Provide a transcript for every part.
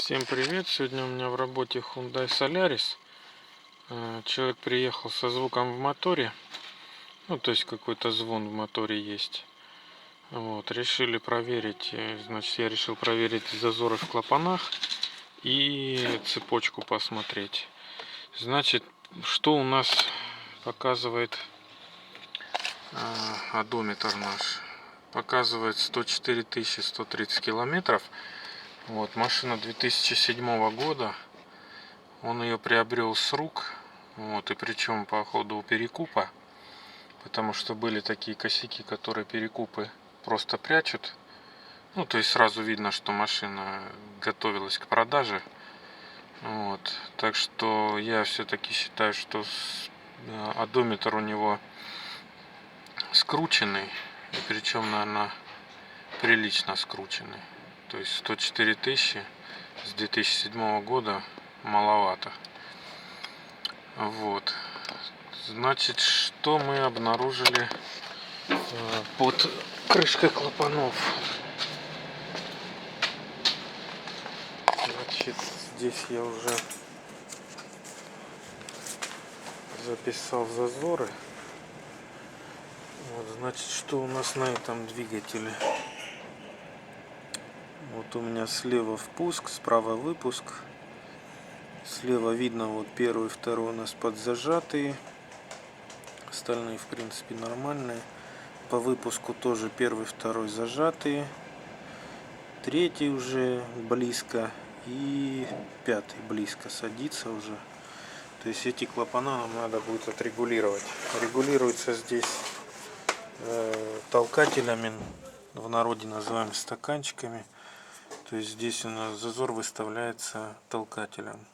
Всем привет! Сегодня у меня в работе Hyundai Solaris. Человек приехал со звуком в моторе. Ну, то есть какой-то звон в моторе есть. Вот, решили проверить. Значит, я решил проверить зазоры в клапанах и цепочку посмотреть. Значит, что у нас показывает одометр наш? Показывает 104 130 километров. Вот, машина 2007 года. Он ее приобрел с рук. Вот, и причем по ходу перекупа. Потому что были такие косяки, которые перекупы просто прячут. Ну, то есть сразу видно, что машина готовилась к продаже. Вот. Так что я все-таки считаю, что одометр у него скрученный. И причем, наверное, прилично скрученный. То есть 104 тысячи с 2007 года маловато. Вот. Значит, что мы обнаружили под крышкой клапанов? Значит, здесь я уже записал зазоры. Вот, значит, что у нас на этом двигателе? Вот у меня слева впуск, справа выпуск. Слева видно, вот первый, второй у нас подзажатые. Остальные, в принципе, нормальные. По выпуску тоже первый, второй зажатые. Третий уже близко. И пятый близко садится уже. То есть эти клапана нам надо будет отрегулировать. Регулируется здесь толкателями, в народе называем стаканчиками. То есть здесь у нас зазор выставляется толкателем.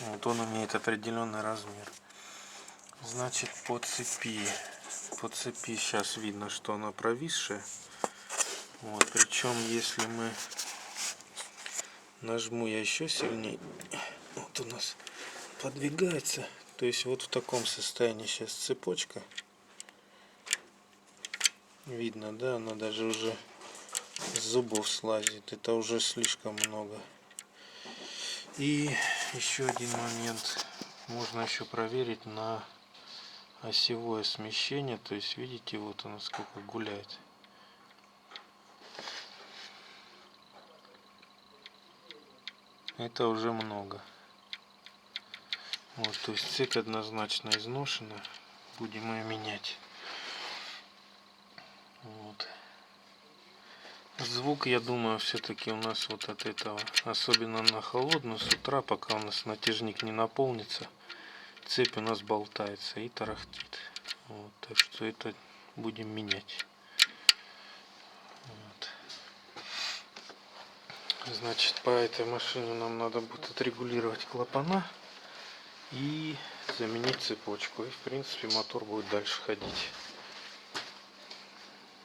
Вот он имеет определенный размер. Значит, по цепи сейчас видно, что она провисшая. Вот, причем если мы нажму я еще сильнее, вот у нас подвигается. То есть вот в таком состоянии сейчас цепочка. Видно, да, она даже уже с зубов слазит. Это уже слишком много. И еще один момент. Можно еще проверить на осевое смещение. То есть видите, вот оно сколько гуляет. Это уже много. Вот, то есть цепь однозначно изношена. Будем ее менять. Вот. Звук, я думаю, все-таки у нас вот от этого, особенно на холодную, с утра, пока у нас натяжник не наполнится, цепь у нас болтается и тарахтит. Вот, так что это будем менять. Вот. Значит, по этой машине нам надо будет отрегулировать клапана и заменить цепочку. И в принципе мотор будет дальше ходить.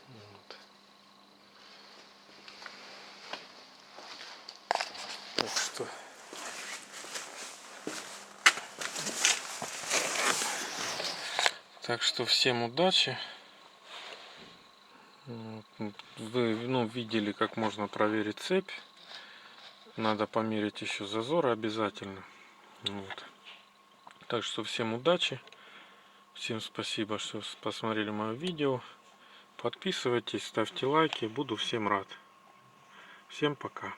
Вот. Так что всем удачи. Вы видели, как можно проверить цепь. Надо померить еще зазоры обязательно. Вот. Так что всем удачи. Всем спасибо, что посмотрели мое видео. Подписывайтесь, ставьте лайки. Буду всем рад. Всем пока.